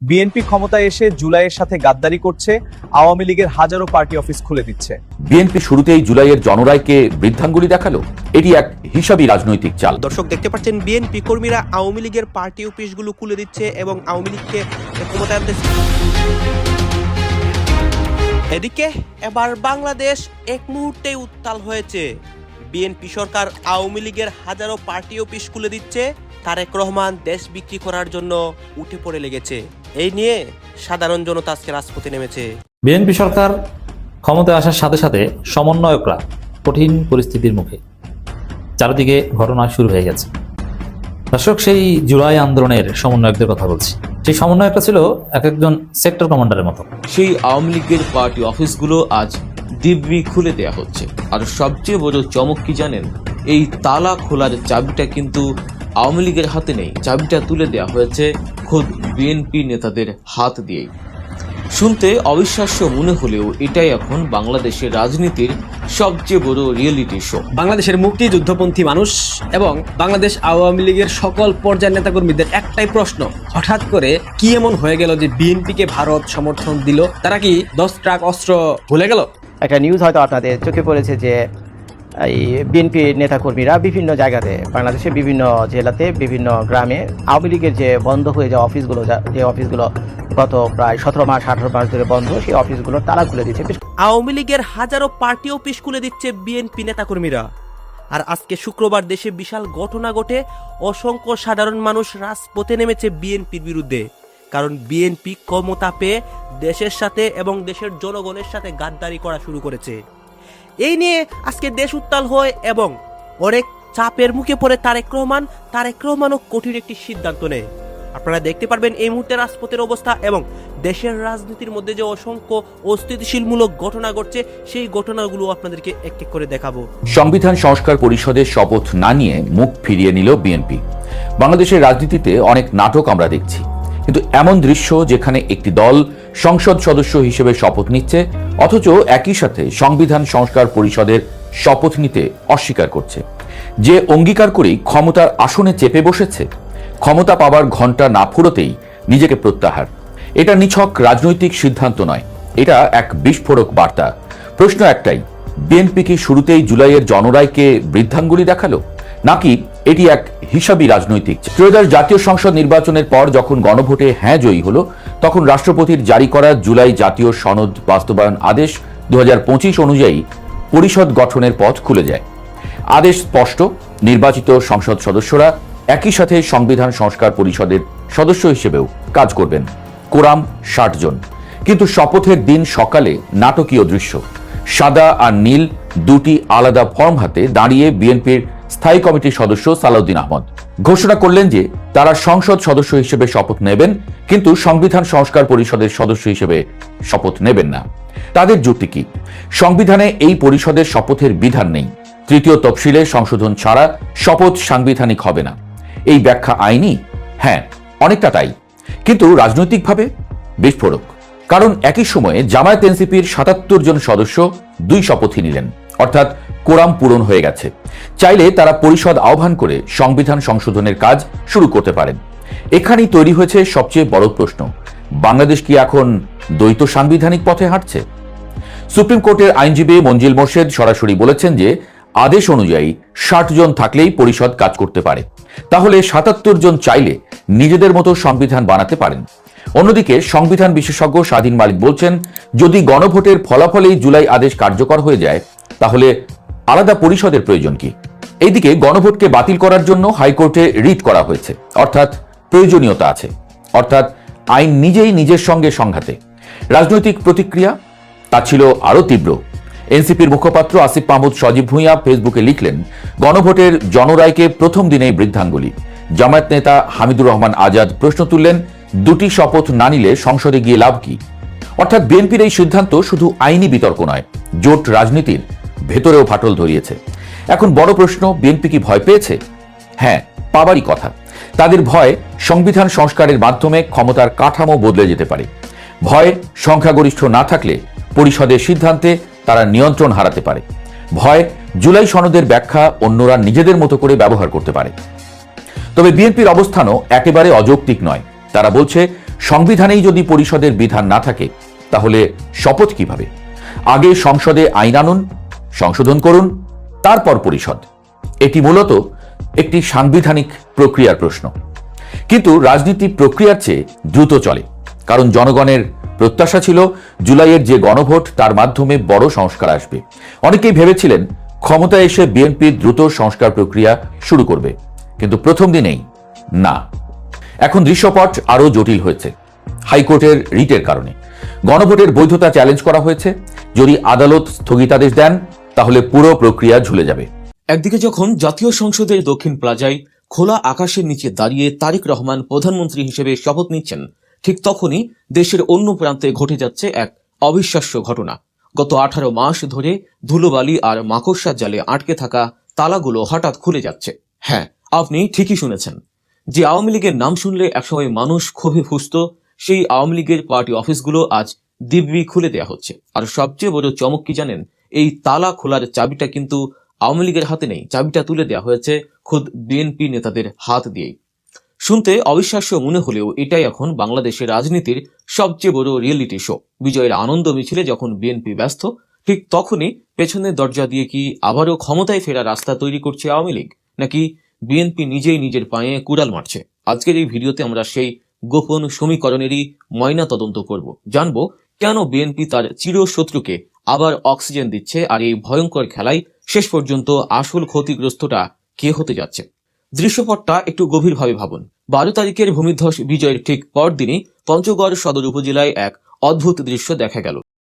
BNP ক্ষমতায় এসে জুলাইয়ের সাথে গাদ্দারি করছে, আওয়ামী লীগের হাজারো পার্টি অফিস খুলে দিচ্ছে। বিএনপি শুরুতেই জুলাইয়ের জনরায়কে বৃদ্ধাঙ্গুলি দেখালো, এটি এক হিসাবী রাজনৈতিক চাল। দর্শক দেখতে পাচ্ছেন বিএনপি কর্মীরা আওয়ামী লীগের পার্টি অফিসগুলো খুলে দিচ্ছে এবং আওয়ামী লীগকে ক্ষমতায় আনতে। এদিকে এবার বাংলাদেশ এক মুহূর্তেই উত্তাল হয়েছে। বিএনপি সরকার আওয়ামী লীগের হাজারো পার্টি অফিস খুলে দিচ্ছে, তারেক রহমান দেশ বিক্রি করার জন্য উঠে পড়ে লেগেছে। এই নিয়ে সাধারণ জনতা আজকে রাজপথে নেমেছে। বিএনপি সরকার ক্ষমতায় আসার সাথে সাথে সমন্বয়করা কঠিন পরিস্থিতির মুখে, চারিদিকে ঘটনা শুরু হয়ে গেছে। দর্শক, সেই জুলাই আন্দোলনের সমন্বয়কদের কথা বলছি। সেই সমন্বয়কটা ছিল এক একজন সেক্টর কমান্ডারের মতো। সেই আওয়ামী লীগের পার্টি অফিসগুলো আজ দিব্যি খুলে দেওয়া হচ্ছে। আর সবচেয়ে বড় চমক কি জানেন? এই তালা খোলার চাবিটা কিন্তু আওয়ামী লীগের হাতে নেই, চাবিটা তুলে দেওয়া হয়েছে খোদ বিএনপি নেতাদের হাত দিয়েই। শুনতে অবিশ্বাস্য মনে হলেও এটাই এখন বাংলাদেশের রাজনীতির সবচেয়ে বড় রিয়েলিটি শো। বাংলাদেশের মুক্তিযুদ্ধপন্থী মানুষ এবং বাংলাদেশ আওয়ামী লীগের সকল পর্যায়ের নেতাকর্মীদের একটাই প্রশ্ন, হঠাৎ করে কি এমন হয়ে গেল যে বিএনপিকে ভারত সমর্থন দিল? তারা কি 10 ট্রাক অস্ত্র ভুলে গেল? একটা নিউজ হয়তো আপনাদের চোখে পড়েছে যে এই বিএনপির নেতাকর্মীরা বিভিন্ন জায়গাতে, বাংলাদেশের বিভিন্ন জেলাতে, বিভিন্ন গ্রামে আওয়ামী লীগের যে বন্ধ হয়ে যাওয়া অফিসগুলো, যে অফিসগুলো গত প্রায় 17 মাস 18 মাস ধরে বন্ধ, সেই অফিসগুলো তালা খুলে দিচ্ছে। আওয়ামী লীগের হাজারো পার্টি অফিস খুলে দিচ্ছে বিএনপি নেতাকর্মীরা। আর আজকে শুক্রবার দেশে বিশাল ঘটনা ঘটে, অসংখ্য সাধারণ মানুষ রাজপথে নেমেছে বিএনপির বিরুদ্ধে। কারণ বিএনপি ক্ষমতা পেয়ে দেশের সাথে এবং দেশের জনগণের সাথে গাদ্দারি করা শুরু করেছে। এই নিয়ে আজকে দেশ উত্তাল হয় এবং অনেক চাপের মুখে পড়ে তারেক রহমানও কঠিন একটি সিদ্ধান্ত নেয়। আপনারা দেখতে পারবেন এই মুহূর্তে রাজপথের অবস্থা এবং দেশের রাজনীতির মধ্যে যে অসংখ্য অস্থিতিশীলমূলক ঘটনা ঘটছে, সেই ঘটনাগুলো আপনাদেরকে এক এক করে দেখাবো। সংবিধান সংস্কার পরিষদের শপথ না নিয়ে মুখ ফিরিয়ে নিল বিএনপি। বাংলাদেশের রাজনীতিতে অনেক নাটক আমরা দেখছি, কিন্তু এমন দৃশ্য যেখানে একটি দল সংসদ সদস্য হিসেবে শপথ নিচ্ছে, অথচ একই সাথে সংবিধান সংস্কার পরিষদের শপথ নিতে অস্বীকার করছে, যে অঙ্গীকার করেই ক্ষমতার আসনে চেপে বসেছে, ক্ষমতা পাবার ঘণ্টা না ফুরোতেই নিজেকে প্রত্যাহার। এটা নিছক রাজনৈতিক সিদ্ধান্ত নয়, এটা এক বিস্ফোরক বার্তা। প্রশ্ন একটাই, বিএনপি কি শুরুতেই জুলাইয়ের জনরায়কে বৃদ্ধাঙ্গুলি দেখালো, নাকি এটি এক হিসাবী রাজনৈতিক? ত্রয়োদশ জাতীয় সংসদ নির্বাচনের পর যখন গণভোটে হ্যাঁ জয়ী হলো, তখন রাষ্ট্রপতির জারি করা জুলাই জাতীয় সনদ বাস্তবায়ন আদেশ 2025 অনুযায়ী পরিষদ গঠনের পথ খুলে যায়। আদেশ স্পষ্ট, নির্বাচিত সংসদ সদস্যরা একই সাথে সংবিধান সংস্কার পরিষদের সদস্য হিসেবেও কাজ করবেন, কোরাম 60 জন। কিন্তু শপথের দিন সকালে নাটকীয় দৃশ্য, সাদা আর নীল দুটি আলাদা ফর্ম হাতে দাঁড়িয়ে বিএনপির স্থায়ী কমিটির সদস্য সালাউদ্দিন আহমদ ঘোষণা করলেন যে তারা সংসদ সদস্য হিসেবে শপথ নেবেন, কিন্তু সংবিধান সংস্কার পরিষদের সদস্য হিসেবে শপথ নেবেন না। তাদের যুক্তি কি? সংবিধানে এই পরিষদের শপথের বিধান নেই, তৃতীয় তফসিলে সংশোধন ছাড়া শপথ সাংবিধানিক হবে না। এই ব্যাখ্যা আইনি? হ্যাঁ, অনেকটা তাই, কিন্তু রাজনৈতিকভাবে বিস্ফোরক। কারণ একই সময়ে জামায়াত এনসিপির 77 জন সদস্য 2 শপথই নিলেন, অর্থাৎ কোরাম পূরণ হয়ে গেছে। চাইলে তারা পরিষদ আহ্বান করে সংবিধান সংশোধনের কাজ শুরু করতে পারেন। এখানেই তৈরি হয়েছে সবচেয়ে বড় প্রশ্ন, বাংলাদেশ কি এখন দ্বৈত সাংবিধানিক পথে হাঁটছে? সুপ্রিম কোর্টের আইনজীবী মঞ্জিল মোর্শেদ সরাসরি বলেছেন যে আদেশ অনুযায়ী 60 জন থাকলেই পরিষদ কাজ করতে পারে, তাহলে 77 জন চাইলে নিজেদের মতো সংবিধান বানাতে পারেন। অন্যদিকে সংবিধান বিশেষজ্ঞ স্বাধীন মালিক বলছেন, যদি গণভোটের ফলাফলেই জুলাই আদেশ কার্যকর হয়ে যায়, তাহলে আলাদা পরিষদের প্রয়োজন কি? এইদিকে গণভোটকে বাতিল করার জন্য হাইকোর্টে রিট করা হয়েছে, অর্থাৎ প্রয়োজনীয়তা আছে, অর্থাৎ আইন নিজেই নিজের সঙ্গে সংঘাতে। রাজনৈতিক প্রতিক্রিয়া তা ছিল আরো তীব্র। এনসিপির মুখপাত্র আসিফ মাহমুদ সজীব ভুঁইয়া ফেসবুকে লিখলেন, গণভোটের জনরায়কে প্রথম দিনেই বৃদ্ধাঙ্গুলি। জামায়াত নেতা হামিদুর রহমান আজাদ প্রশ্ন তুললেন, দুটি শপথ না নিলে সংসদে গিয়ে লাভ কি? অর্থাৎ বিএনপির এই সিদ্ধান্ত শুধু আইনি বিতর্ক নয়, জোট রাজনীতির ভেতরেও ফাটল ধরিয়েছে। এখন বড় প্রশ্ন, বিএনপি কি ভয় পেয়েছে? হ্যাঁ, পাবারই কথা। তাদের ভয় সংবিধান সংস্কারের মাধ্যমে ক্ষমতার কাঠামো বদলে যেতে পারে। ভয় সংখ্যাগরিষ্ঠ না থাকলে পরিষদের সিদ্ধান্তে তারা নিয়ন্ত্রণ হারাতে পারে। ভয় জুলাই সনদের ব্যাখ্যা অন্যরা নিজেদের মতো করে ব্যবহার করতে পারে। তবে বিএনপির অবস্থানও একেবারে অযৌক্তিক নয়। তারা বলছে সংবিধানেই যদি পরিষদের বিধান না থাকে তাহলে শপথ কিভাবে? আগে সংসদে আইন আনুন, সংশোধন করুন, তারপর পরিষদ। এটি মূলত একটি সাংবিধানিক প্রক্রিয়ার প্রশ্ন। কিন্তু রাজনীতি প্রক্রিয়ার চেয়ে দ্রুত চলে, কারণ জনগণের প্রত্যাশা ছিল জুলাইয়ের যে গণভোট তার মাধ্যমে বড় সংস্কার আসবে। অনেকেই ভেবেছিলেন ক্ষমতায় এসে বিএনপি দ্রুত সংস্কার প্রক্রিয়া শুরু করবে, কিন্তু প্রথম দিনেই না। এখন দৃশ্যপট আরও জটিল হয়েছে হাইকোর্টের রিটের কারণে। গণভোটের বৈধতা চ্যালেঞ্জ করা হয়েছে। যদি আদালত স্থগিতাদেশ দেন তাহলে পুরো প্রক্রিয়া ঝুলে যাবে। একদিকে যখন জাতীয় সংসদের দক্ষিণ প্লাজায় খোলা আকাশের নিচে দাঁড়িয়ে তারেক রহমান প্রধানমন্ত্রী হিসেবে শপথ নিচ্ছেন, ঠিক তখনই দেশের অন্য প্রান্তে ঘটে যাচ্ছে এক অবিশ্বাস্য ঘটনা। গত 18 মাস ধরে ধুলোবালি আর মাকড়সার জালে আটকে থাকা তালাগুলো হঠাৎ খুলে যাচ্ছে। হ্যাঁ, আপনি ঠিকই শুনেছেন। যে আওয়ামী লীগের নাম শুনলে একসময় মানুষ ক্ষোভে ফুঁসত, সেই আওয়ামী লীগের পার্টি অফিসগুলো আজ দিব্যি খুলে দেওয়া হচ্ছে। আর সবচেয়ে বড় চমক কি জানেন? এই তালা খোলার চাবিটা কিন্তু আওয়ামী লীগের হাতে নেই, চাবিটা তুলে দেওয়া হয়েছে খোদ বিএনপি নেতাদের হাত দিয়েই। শুনতে অবিশ্বাস্য মনে হলেও এটাই এখন বাংলাদেশের রাজনীতির সবচেয়ে বড় রিয়েলিটি শো। বিজয়ের আনন্দ মিছিলে যখন বিএনপি ব্যস্ত, ঠিক তখনই পেছনের দরজা দিয়ে কি আবারও ক্ষমতায় ফেরা রাস্তা তৈরি করছে আওয়ামী লীগ, নাকি বিএনপি নিজেই নিজের পায়ে কুড়াল মারছে? আজকের এই ভিডিওতে আমরা সেই গোপন সমীকরণেরই ময়না তদন্ত করব। জানবো কেন বিএনপি তার চিরশত্রুকে আবার অক্সিজেন দিচ্ছে, আর এই ভয়ঙ্কর খেলায় শেষ পর্যন্ত আসল ক্ষতিগ্রস্তটা কে হতে যাচ্ছে। দৃশ্যপটটা একটু গভীরভাবে ভাবুন। 12 তারিখের ভূমিধ্বস বিজয়ের ঠিক পরদিনই পঞ্চগড় সদর উপজেলায় এক অদ্ভুত দৃশ্য দেখা গেল।